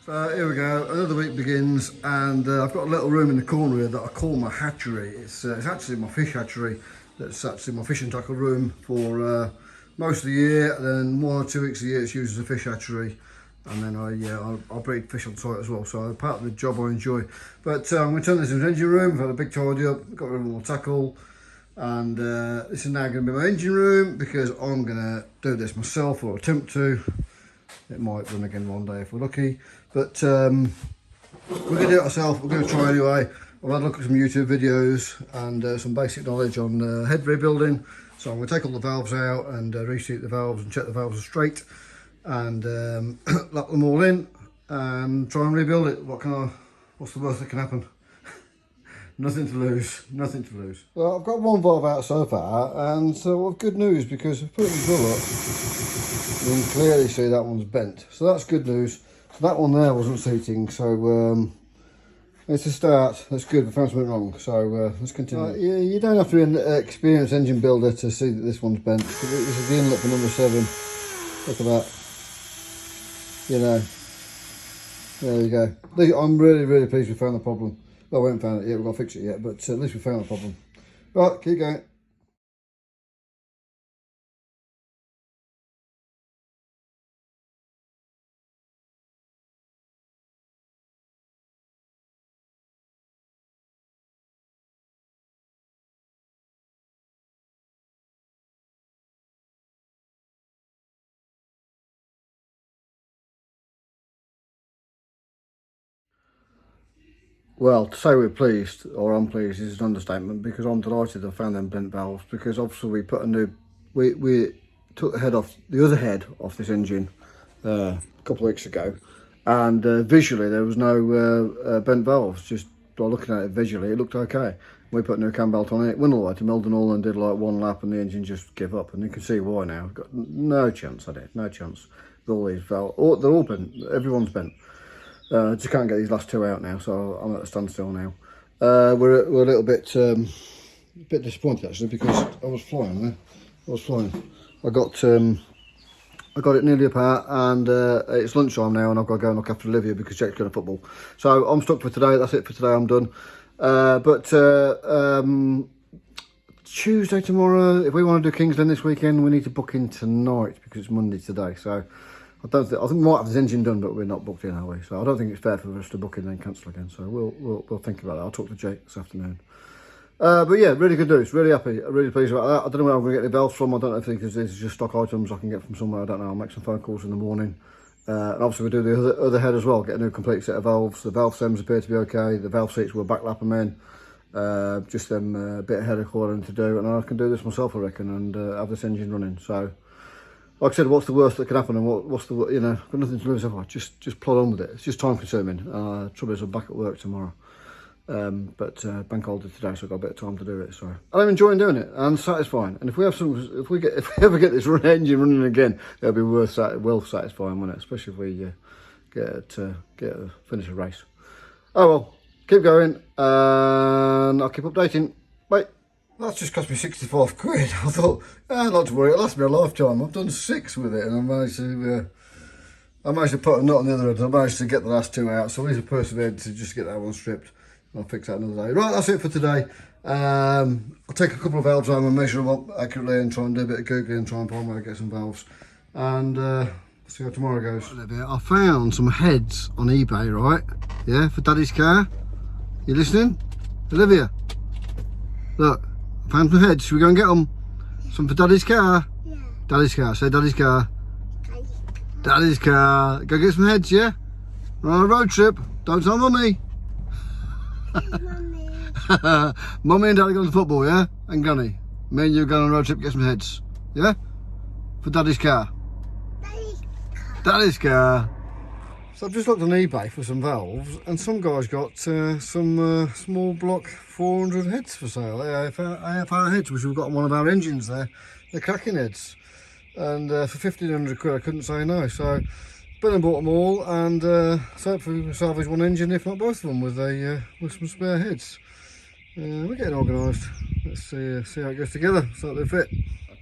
Here we go, another week begins, and I've got a little room in the corner here that I call my hatchery. It's actually my fish hatchery. That's actually my fishing tackle room for most of the year, and then 1 or 2 weeks a year it's used as a fish hatchery, and then I breed fish on site as well, so part of the job I enjoy. But I'm going to turn this into an engine room. I've had a big tidy up, got rid of all my tackle, and this is now going to be my engine room because I'm going to do this myself, or attempt to. It might run again one day if we're lucky, but we're going to do it ourselves. We're going to try anyway. I've had a look at some YouTube videos and some basic knowledge on head rebuilding. So I'm going to take all the valves out and reseat the valves and check the valves are straight, and lock them all in and try and rebuild it. What's the worst that can happen? Nothing to lose, nothing to lose. Well, I've got one valve out so far, and so I've good news because I've put the drill up. You can clearly see that one's bent, so that's good news. So that one there wasn't seating, so it's a start. That's good. We found something wrong, so let's continue. You don't have to be an experienced engine builder to see that this one's bent. This is the inlet for number 7. Look at that. You know, there you go. I'm really pleased we found the problem. Well, we haven't found it yet. We've got to fix it yet, but at least we found the problem. Right, keep going. Well, to say we're pleased or unpleased is an understatement, because I'm delighted I found them bent valves, because obviously we put a new, we took the other head off this engine a couple of weeks ago, and visually there was no bent valves. Just by looking at it visually, it looked okay. We put a new cam belt on it, went all the way to Mildenhall and did like one lap, and the engine just gave up, and you can see why now. Got no chance at it, no chance with all these valves. They're all bent, everyone's bent. Just can't get these last 2 out now, so I'm at a standstill now. We're a little bit disappointed actually, because I was flying there. I got it nearly apart, and it's lunchtime now, and I've got to go and look after Olivia because Jack's going to football. So I'm stuck for today. That's it for today. I'm done. Tuesday tomorrow, if we want to do Kings Lynn this weekend, we need to book in tonight because it's Monday today. So I think we might have this engine done, but we're not booked in, are we? So I don't think it's fair for us to book in and then cancel again. So we'll think about that. I'll talk to Jake this afternoon. But yeah, really good news. Really happy. Really pleased about that. I don't know where I'm going to get the valves from. I don't know if these are just stock items I can get from somewhere. I don't know. I'll make some phone calls in the morning. And obviously we do the other head as well. Get a new complete set of valves. The valve stems appear to be okay. The valve seats will backlap them in. Just them a bit ahead of coiling to do, and I can do this myself, I reckon, and have this engine running. So, like I said, what's the worst that can happen, and what's the, you know, got nothing to lose. Just plod on with it. It's just time consuming. Trouble is I'm back at work tomorrow, but bank holiday today, so I've got a bit of time to do it. So I'm enjoying doing it and satisfying. And if we ever get this engine running again, it'll be well satisfying, won't it? Especially if we finish a race. Oh well, keep going, and I'll keep updating. Bye. That's just cost me 65 quid. I thought, not to worry, it'll last me a lifetime. I've done 6 with it, and I managed to put a nut on the other end. I managed to get the last 2 out, so I need to persevere to just get that one stripped. I'll fix that another day. Right, that's it for today. I'll take a couple of valves home and measure them up accurately and try and do a bit of googling and try and find where I get some valves. And see how tomorrow goes. I found some heads on eBay, right? Yeah, for Daddy's car. You listening? Olivia? Look. Found some heads. Should we go and get them? Some for Daddy's car? Yeah. Daddy's car. Say Daddy's car. Daddy's car. Go get some heads, yeah? We're on a road trip. Don't tell Mummy. Mummy. Mummy and Daddy going to football, yeah? And Granny. Me and you go on a road trip, get some heads. Yeah? For Daddy's car. Daddy's car. So I've just looked on eBay for some valves, and some guy's got some small block 400 heads for sale. AFR heads, which we've got on one of our engines there. They're cracking heads. And for 1,500 quid, I couldn't say no. So been and bought them all, and so hopefully we'll salvage one engine, if not both of them, with some spare heads. We're getting organised. Let's see how it goes together. So they fit.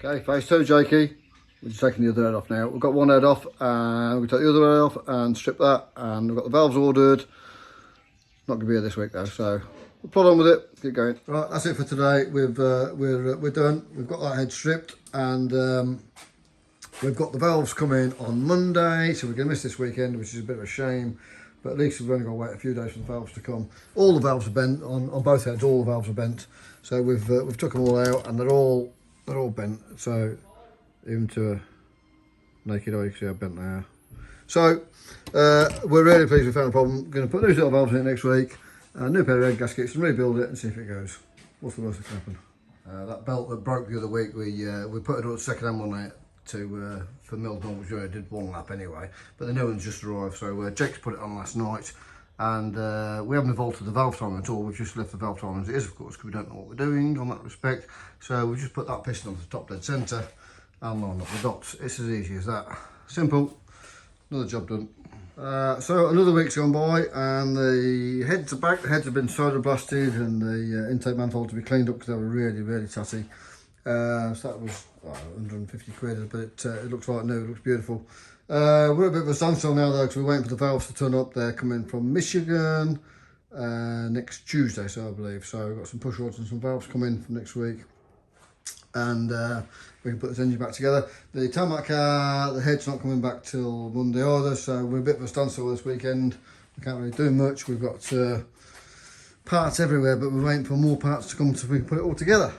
Okay, phase 2, Jakey. We're just taking the other head off now. We've got one head off, and we take the other head off and strip that, and we've got the valves ordered. Not going to be here this week though, so we'll plod on with it, keep going. Right, that's it for today. We're done. We've got that head stripped, and we've got the valves coming on Monday, so we're going to miss this weekend, which is a bit of a shame. But at least we've only got to wait a few days for the valves to come. All the valves are bent on both heads. All the valves are bent, so we've took them all out, and they're all bent. So even to a naked eye, you can see how bent they are. So we're really pleased we found a problem. We're going to put those little valves in it next week, a new pair of head gaskets, and rebuild it and see if it goes. What's the worst that can happen? That belt that broke the other week, we put it on second-hand one night for Milton, which we did one lap anyway, but the new one's just arrived, so Jake's put it on last night, and we haven't evolved the valve timer at all. We've just left the valve timer as it is, of course, because we don't know what we're doing on that respect. So we've just put that piston onto the top dead centre and line up the dots. It's as easy as that. Simple. Another job done. So another week's gone by, and the heads are back. The heads have been solder blasted, and the intake manifold to be cleaned up because they were really tatty. So that was 150 quid, but it looks like new. It looks beautiful. We're a bit of a standstill now though, because we're waiting for the valves to turn up. They're coming from Michigan next Tuesday, so I believe. So we've got some push rods and some valves coming from next week, and we can put this engine back together. The tarmac car, the head's not coming back till Monday either, so we're a bit of a standstill this weekend. We can't really do much. We've got parts everywhere, but we're waiting for more parts to come so we can put it all together.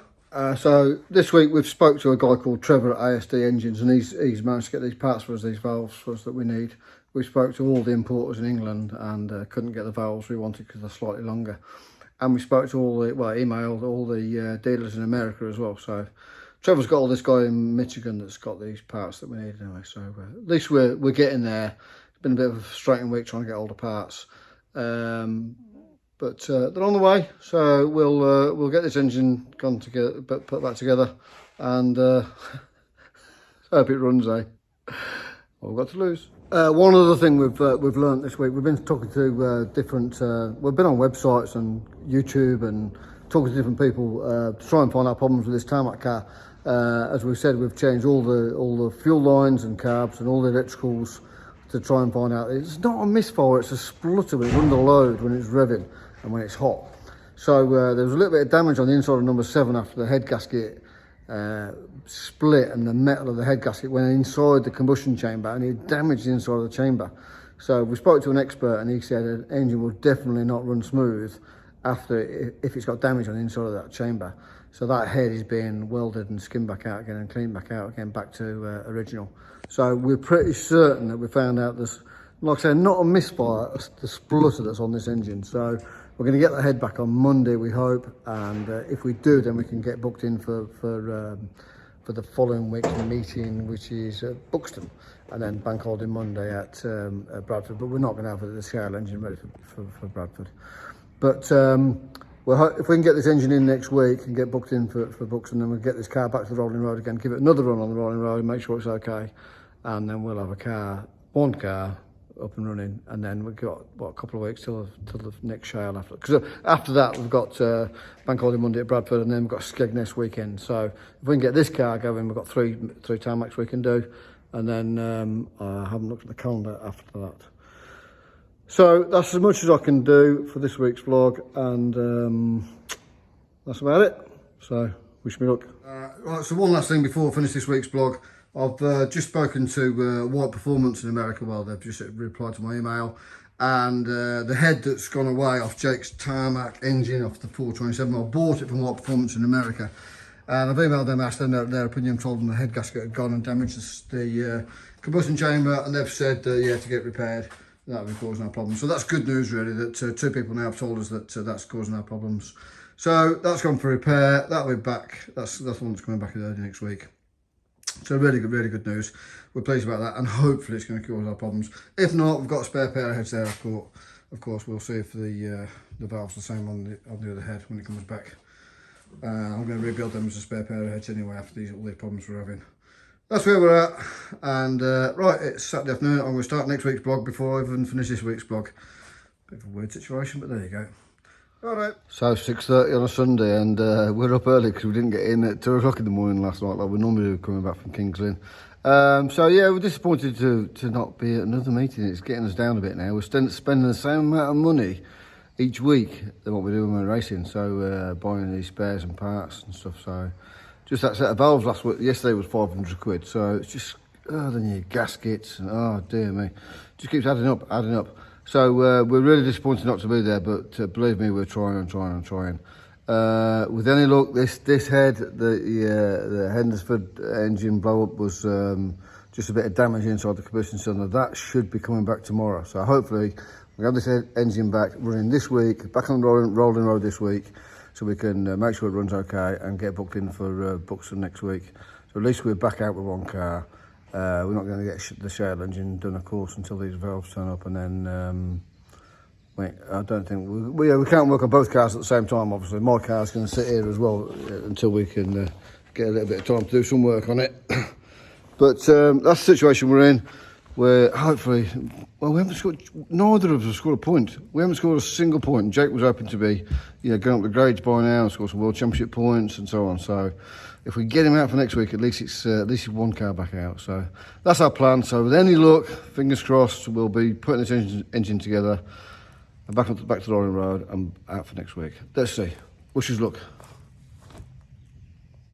So this week we've spoke to a guy called Trevor at ASD Engines, and he's managed to get these parts for us, these valves for us that we need. We spoke to all the importers in England and couldn't get the valves we wanted because they're slightly longer. And we spoke to emailed all the dealers in America as well. So Trevor's got all this guy in Michigan that's got these parts that we need anyway. So at least we're getting there. It's been a bit of a frustrating week trying to get all the parts. But they're on the way, so we'll get this engine gone together, put that together, and hope it runs, eh? All we've got to lose. One other thing we've learnt this week, we've been talking to different. We've been on websites and YouTube and talking to different people to try and find out problems with this tarmac car. As we said, we've changed all the fuel lines and carbs and all the electricals to try and find out. It's not a misfire; it's a splutter when it's under load, when it's revving, and when it's hot. So there was a little bit of damage on the inside of number 7 after the head gasket split, and the metal of the head gasket went inside the combustion chamber, and it damaged the inside of the chamber. So we spoke to an expert, and he said an engine will definitely not run smooth if it's got damage on the inside of that chamber. So that head is being welded and skimmed back out again and cleaned back out again, back to original. So we're pretty certain that we found out there's, like I said, not a misfire, the splutter that's on this engine. So we're going to get the head back on Monday, we hope, and if we do, then we can get booked in for the following week's meeting, which is Buxton, and then bank holiday Monday at Bradford. But we're not going to have the scale engine ready for Bradford. But if we can get this engine in next week and get booked in for Buxton, then we'll get this car back to the rolling road again, give it another run on the rolling road, make sure it's okay, and then we'll have one car up and running, and then we've got a couple of weeks till the next shale after. Because after that we've got bank holiday Monday at Bradford, and then we've got Skegness weekend. So if we can get this car going, we've got three tarmacs we can do, and then I haven't looked at the calendar after that. So that's as much as I can do for this week's vlog, and that's about it. So wish me luck. Right, so one last thing before I finish this week's vlog. I've just spoken to White Performance in America. Well, they've just replied to my email, and the head that's gone away off Jake's tarmac engine off the 427, I bought it from White Performance in America, and I've emailed them, asked them their opinion, told them the head gasket had gone and damaged the combustion chamber, and they've said yeah, to get repaired, that would be causing our problems. So that's good news really, that 2 people now have told us that that's causing our problems. So that's gone for repair, that'll be back, that's the one that's coming back early next week. So really good news. We're pleased about that, and hopefully it's going to cause our problems. If not, we've got a spare pair of heads there. Of course, we'll see if the valve's the same on the other head when it comes back. I'm going to rebuild them as a spare pair of heads anyway after all these problems we're having. That's where we're at. And right, it's Saturday afternoon. I'm going to start next week's vlog before I even finish this week's vlog. Bit of a weird situation, but there you go. All right. So 6:30 on a Sunday, and we're up early because we didn't get in at 2 o'clock in the morning last night like we normally do coming back from Kings Lynn. So yeah, we're disappointed to not be at another meeting. It's getting us down a bit now. We're spending the same amount of money each week than what we do when we're racing. So buying these spares and parts and stuff. So just that set of valves yesterday was 500 quid. So it's just then your gaskets and oh dear me, just keeps adding up. So we're really disappointed not to be there, but believe me, we're trying. With any luck, this head, the Hendersford engine blow up was just a bit of damage inside the combustion cylinder. That should be coming back tomorrow. So hopefully we have this engine back running this week, back on rolling road this week, so we can make sure it runs okay and get booked in for Buxton next week. So at least we're back out with one car. We're not going to get the shell engine done, of course, until these valves turn up, and then I don't think we can't work on both cars at the same time. Obviously, my car's going to sit here as well until we can get a little bit of time to do some work on it. But that's the situation we're in. We're hopefully, well, we haven't scored. Neither of us have scored a point. We haven't scored a single point. Jake was hoping to be, going up the grades by now and score some World Championship points and so on. So if we get him out for next week, at least it's one car back out. So that's our plan. So with any luck, fingers crossed, we'll be putting this engine together and back to Loring Road and out for next week. Let's see. Wish us luck.